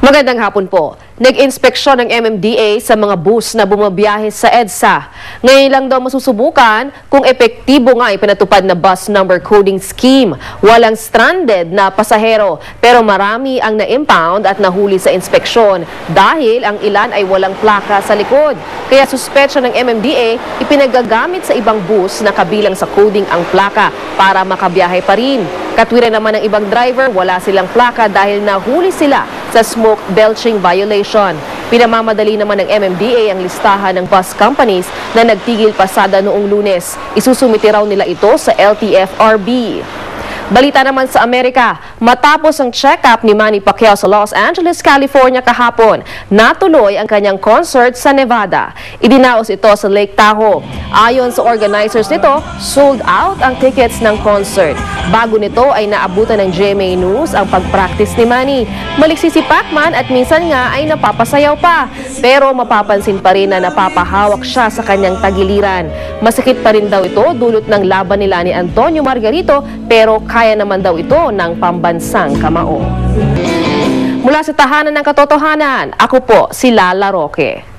Magandang hapon po. Nag-inspeksyon ng MMDA sa mga bus na bumabiyahe sa EDSA. Ngayon lang daw masusubukan kung epektibo nga ipinatupad na bus number coding scheme. Walang stranded na pasahero pero marami ang na-impound at nahuli sa inspeksyon dahil ang ilan ay walang plaka sa likod. Kaya suspetsya ng MMDA ipinagagamit sa ibang bus na kabilang sa coding ang plaka para makabiyahe pa rin. Katwiran naman ng ibang driver, wala silang plaka dahil nahuli sila sa smoke belching violation. Pinamamadali naman ng MMDA ang listahan ng bus companies na nagtigil pasada noong Lunes. Isusumiti raw nila ito sa LTFRB. Balita naman sa Amerika, matapos ang check-up ni Manny Pacquiao sa Los Angeles, California kahapon, natuloy ang kanyang concert sa Nevada. Idinaos ito sa Lake Tahoe. Ayon sa organizers nito, sold out ang tickets ng concert. Bago nito ay naabutan ng GMA News ang pag-practice ni Manny. Maliksi si Pacman at minsan nga ay napapasayaw pa. Pero mapapansin pa rin na napapahawak siya sa kanyang tagiliran. Masakit pa rin daw ito dulot ng laban nila ni Antonio Margarito pero kaya naman daw ito ng pambansang kamao. Mula sa tahanan ng katotohanan, ako po si Lala Roque.